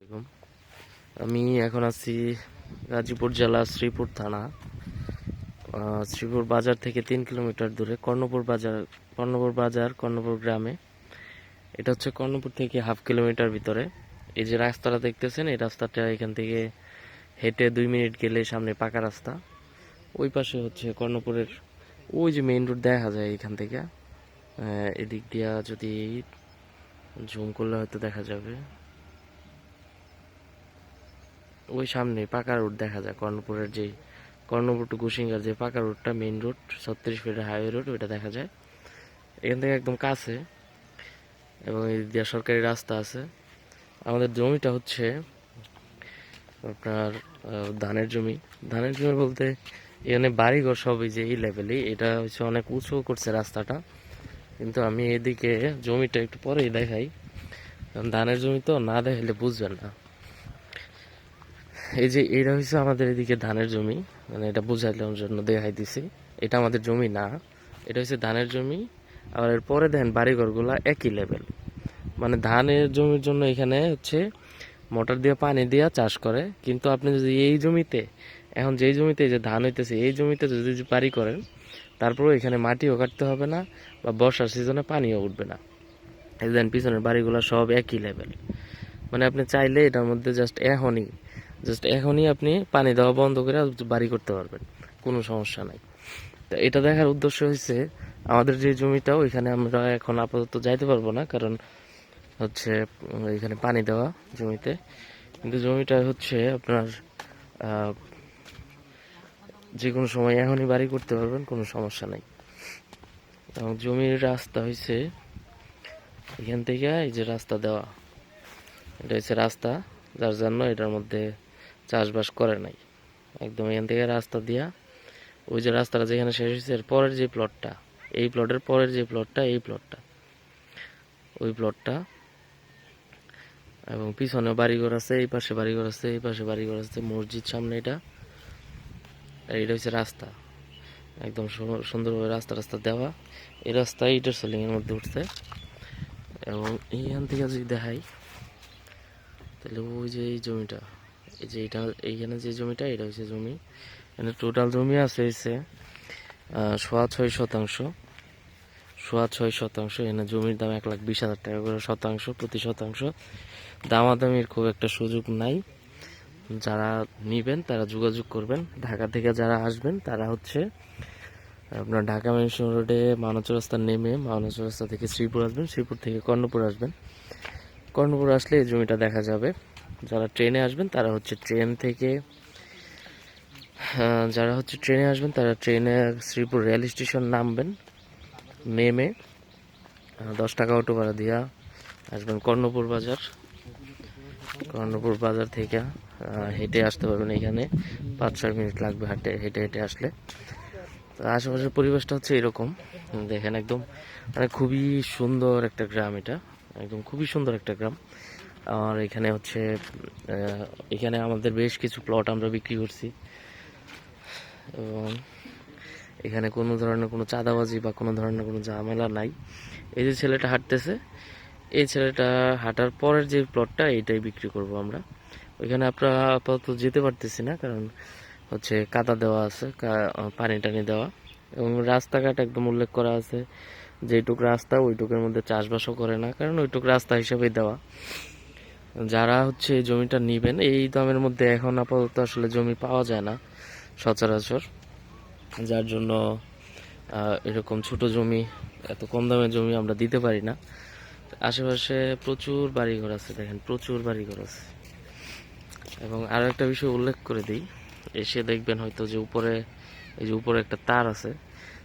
আসসালামু আলাইকুম। আমি এখন আছি গাজীপুর জেলা শ্রীপুর থানা। শ্রীপুর বাজার থেকে 3 কিলোমিটার দূরে কর্ণপুর গ্রামে। এটা হচ্ছে কর্ণপুর থেকে হাফ কিলোমিটার ভিতরে। এই যে রাস্তাটা দেখতেছেন, এই রাস্তাটা এখান থেকে হেঁটে 2 মিনিট গেলে সামনে পাকা রাস্তা। ওই পাশে হচ্ছে কর্ণপুরের ওই যে মেইন রোড দেখা যায় এখান থেকে। এদিক দিয়া যদি জুম করলে হয়তো দেখা যাবে, ওই সামনে পাকা রোড দেখা যায়। কর্ণপুর টু কুশিঙ্গার যে পাকা রোডটা, মেইন রোড, 36 ফিটের হাইওয়ে রোড, ওইটা দেখা যায় এখান থেকে একদম কাছে। এবং এই দিয়ে সরকারি রাস্তা আছে। আমাদের জমিটা হচ্ছে আপনার ধানের জমি বলতে এখানে বাড়িঘর সব এই যে এই লেভেলই। এটা হচ্ছে অনেক উঁচু করছে রাস্তাটা, কিন্তু আমি এদিকে জমিটা একটু পরেই দেখাই, কারণ ধানের জমি তো না দেখাইলে বুঝবেন না। এই যে এটা হচ্ছে আমাদের এদিকে ধানের জমি, মানে এটা বুঝাইলাম জন্য দেখাই দিছি। এটা আমাদের জমি না, এটা হচ্ছে ধানের জমি। আবার এর পরে দেখেন বাড়িঘরগুলা একই লেভেল। মানে ধানের জমির জন্য এখানে হচ্ছে মোটর দিয়ে পানি দিয়ে চাষ করে, কিন্তু আপনি যদি এই জমিতে, এখন যেই জমিতে যে ধান হইতেছে এই জমিতে যদি বাড়ি করেন, তারপরেও এখানে মাটিও কাটতে হবে না, বা বর্ষার সিজনে পানিও উঠবে না। এই দেখেন পিছনের বাড়িগুলো সব একই লেভেল। মানে আপনি চাইলে এটার মধ্যে জাস্ট এখনই আপনি পানি দেওয়া বন্ধ করে বাড়ি করতে পারবেন, কোনো সমস্যা নাই। তো এটা দেখার উদ্দেশ্য হচ্ছে, আমাদের যে জমিটা ওইখানে আমরা এখন আপাতত যাইতে পারবো না, কারণ হচ্ছে এখানে পানি দেওয়া জমিতে। কিন্তু জমিটা হচ্ছে আপনার যে কোনো সময় এখনই বাড়ি করতে পারবেন, কোনো সমস্যা নাই। এবং জমির রাস্তা হয়েছে এখান থেকে, এই যে রাস্তা দেওয়া, এটা হচ্ছে রাস্তা, যার জন্য এটার মধ্যে চাষবাস করে নাই। একদম এখান থেকে রাস্তা দিয়া ওই যে রাস্তাটা যেখানে শেষ হয়েছে এর পরের যে প্লটটা, এই প্লটের পরের যে প্লটটা, এই প্লটটা, ওই প্লটটা। এবং পিছনে বাড়িঘর আছে, এই পাশে বাড়িঘর আছে, এই পাশে বাড়িঘর আছে, মসজিদ সামনে। এইটা হচ্ছে রাস্তা, একদম সুন্দরভাবে রাস্তা দেওয়া। এই রাস্তা ইটের সোলিং এর মধ্যে উঠছে। এবং এইখান থেকে যদি দেখাই, তাহলে ওই যে এই জমিটা, এই যে এইটা, এইখানে যে জমিটা, এটা হচ্ছে জমি। এখানে টোটাল জমি আছে হচ্ছে 6.6 শতাংশ। 6.6 শতাংশ। এখানে জমির দাম 1,20,000 টাকা করে শতাংশ, প্রতি শতাংশ। দামাদামির খুব একটা সুযোগ নাই। যারা নিবেন তারা যোগাযোগ করবেন। ঢাকা থেকে যারা আসবেন তারা হচ্ছে আপনার ঢাকা মেনশন রোডে মানচ রাস্তা নেমে, মানচ রাস্তা থেকে শ্রীপুর আসবেন, শ্রীপুর থেকে কর্ণপুর আসবেন। কর্ণপুর আসলে এই জমিটা দেখা যাবে। যারা ট্রেনে আসবেন তারা হচ্ছে ট্রেনে আসবেন, তারা ট্রেনে শ্রীপুর রেল স্টেশন নামবেন, নেমে 10 টাকা অটো ভাড়া দিয়া আসবেন কর্ণপুর বাজার থেকে হেঁটে আসতে পারবেন। এখানে 5-6 মিনিট লাগবে হেঁটে হেঁটে আসলে। তো আশেপাশের পরিবেশটা হচ্ছে এরকম, দেখেন একদম, মানে খুবই সুন্দর একটা গ্রাম এটা, একদম খুবই সুন্দর একটা গ্রাম। আর এখানে হচ্ছে এখানে আমাদের বেশ কিছু প্লট আমরা বিক্রি করছি। এবং এখানে কোনো ধরনের কোনো চাঁদাবাজি বা কোনো ধরনের কোনো ঝামেলা নাই। এই যে ছেলেটা হাঁটতেছে, এই ছেলেটা হাঁটার পরের যে প্লটটা, এইটাই বিক্রি করব আমরা। ওইখানে আমরা আপাতত যেতে পারতেছি না, কারণ হচ্ছে কাদা দেওয়া আছে, পানি টানি দেওয়া। এবং রাস্তাঘাট একদম উল্লেখ করা আছে, যেটুক রাস্তা ওইটুকের মধ্যে চাষবাসও করে না, কারণ ওইটুক রাস্তা হিসেবেই দেওয়া। যারা হচ্ছে এই জমিটা নিবেন, এই দামের মধ্যে এখন আপাতত আসলে জমি পাওয়া যায় না সচরাচর, যার জন্য এরকম ছোট জমি, এত কম দামের জমি আমরা দিতে পারি না। আশেপাশে প্রচুর বাড়িঘর আছে, দেখেন প্রচুর বাড়িঘর আছে। এবং আরও একটা বিষয় উল্লেখ করে দিই, এসে দেখবেন হয়তো যে উপরে একটা তার আছে।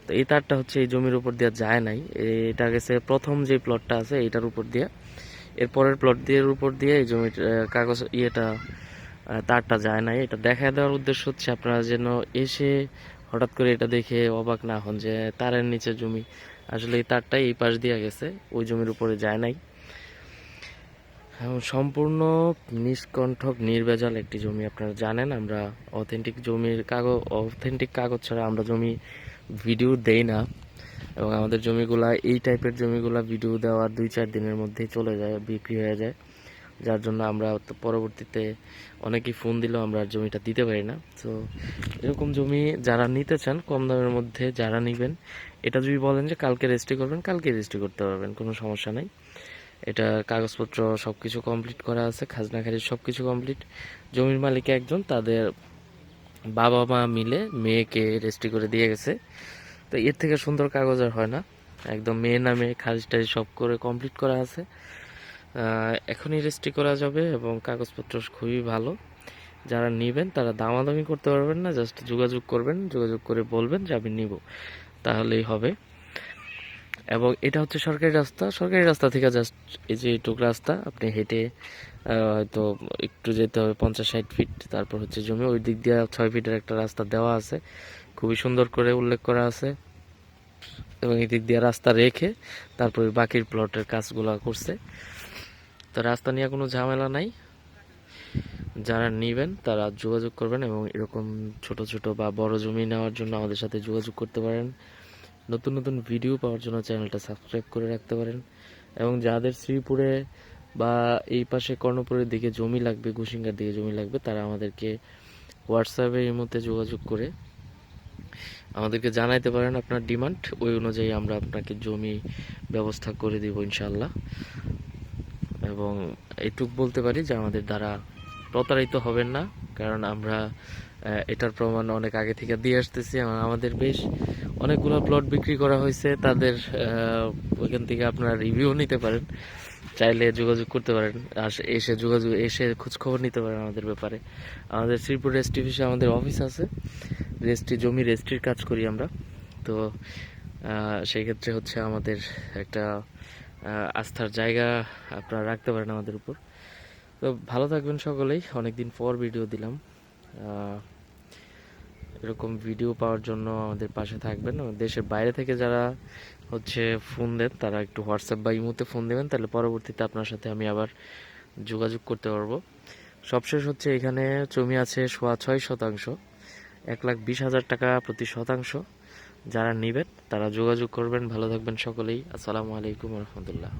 তো এই তারটা হচ্ছে এই জমির উপর দিয়ে যায় নাই, এটা গেছে প্রথম যে প্লটটা আছে এইটার উপর দিয়ে, এরপরের প্লট দিয়ে উপর দিয়ে এই জমির কাগজ তারটা যায় নাই। এটা দেখা দেওয়ার উদ্দেশ্য হচ্ছে আপনারা যেন এসে হঠাৎ করে এটা দেখে অবাক না হন যে তারের নিচে জমি। আসলে এই তারটাই এই পাশ দিয়ে গেছে, ওই জমির উপরে যায় নাই। সম্পূর্ণ নিষ্কণ্ঠক নির্ভেজাল একটি জমি। আপনারা জানেন আমরা অথেন্টিক কাগজ ছাড়া আমরা জমি ভিডিও দেই না। এবং আমাদের জমিগুলা, এই টাইপের জমিগুলা ভিডিও দেওয়ার 2-4 দিনের মধ্যেই চলে যায়, বিক্রি হয়ে যায়। যার জন্য আমরা তো পরবর্তীতে অনেকেই ফোন দিলেও আমরা আর জমিটা দিতে পারি না। তো এরকম জমি যারা নিতে চান কম দামের মধ্যে যারা নেবেন, এটা যদি বলেন যে কালকে রেজিস্ট্রি করবেন, কালকে রেজিস্ট্রি করতে পারবেন, কোনো সমস্যা নাই। এটা কাগজপত্র সব কিছু কমপ্লিট করা আছে, খাজনা খারিজ সব কিছু কমপ্লিট। জমির মালিক একজন, তাদের বাবা মা মিলে মেয়েকে রেজিস্ট্রি করে দিয়ে গেছে। তো এর থেকে সুন্দর কাগজ আর হয় না, একদম মেয়ের নামে খারিজ টারিজ সব করে কমপ্লিট করা আছে। এখনই রেজিস্ট্রি করা যাবে এবং কাগজপত্র খুবই ভালো। যারা নেবেন তারা দামাদামি করতে পারবেন না, জাস্ট যোগাযোগ করবেন, যোগাযোগ করে বলবেন যে আমি নিব, তাহলেই হবে। এবং এটা হচ্ছে সরকারি রাস্তা, সরকারি রাস্তা থেকে জাস্ট এই যে এইটুক রাস্তা, আপনি হেঁটে হয়তো একটু যেতে হবে 50-60 ফিট, তারপর হচ্ছে জমি। ওই দিক দিয়ে 6 ফিটের একটা রাস্তা দেওয়া আছে, খুবই সুন্দর করে উল্লেখ করা আছে। এবং এই দিক দিয়ে রাস্তা রেখে তারপরে বাকির প্লটের কাজগুলো করছে। তো রাস্তা নিয়ে কোনো ঝামেলা নাই। যারা নেবেন তারা যোগাযোগ করবেন এবং এরকম ছোট ছোট বা বড় জমি নেওয়ার জন্য আমাদের সাথে যোগাযোগ করতে পারেন। নতুন নতুন ভিডিও পাওয়ার জন্য চ্যানেলটা সাবস্ক্রাইব করে রাখতে পারেন। এবং যাদের শ্রীপুরে বা এই পাশে কর্ণপুরের দিকে জমি লাগবে, ঘুষিঙ্গার দিকে জমি লাগবে, তারা আমাদেরকে হোয়াটসঅ্যাপে এর মধ্যে যোগাযোগ করে আমাদেরকে জানাইতে পারেন আপনার ডিমান্ড, ওই অনুযায়ী আমরা আপনাকে জমি ব্যবস্থা করে দিব ইনশাল্লাহ। এবং এইটুক বলতে পারি যে আমাদের দ্বারা প্রতারিত হবেন না, কারণ আমরা এটার প্রমাণ অনেক আগে থেকে দিয়ে আসতেছি। আমাদের বেশ অনেকগুলো প্লট বিক্রি করা হয়েছে, তাদের ওইখান থেকে আপনারা রিভিউ নিতে পারেন, চাইলে যোগাযোগ করতে পারেন, আর এসে খোঁজখবর নিতে পারেন আমাদের ব্যাপারে। আমাদের শ্রীপুর রেজিস্ট্রি অফিসে আমাদের অফিস আছে, জমি রেজিস্ট্রির কাজ করি আমরা। তো সেই ক্ষেত্রে হচ্ছে আমাদের একটা আস্থার জায়গা আপনারা রাখতে পারেন আমাদের উপর। তো ভালো থাকবেন সকলেই, অনেকদিন পর ভিডিও দিলাম। এরকম ভিডিও পাওয়ার জন্য আমাদের পাশে থাকবেন। দেশের বাইরে থেকে যারা হচ্ছে ফোন দেন তারা একটু হোয়াটসঅ্যাপ বা ইমোতে ফোন দেবেন, তাহলে পরবর্তীতে আপনার সাথে আমি আবার যোগাযোগ করতে পারবো। সবশেষ হচ্ছে এখানে জমি আছে 6.5 শতাংশ, 1,20,000 টাকা প্রতি শতাংশ। যারা নেবেন তারা যোগাযোগ করবেন। ভালো থাকবেন সকলেই। আসসালামু আলাইকুম রহমতুল্লাহ।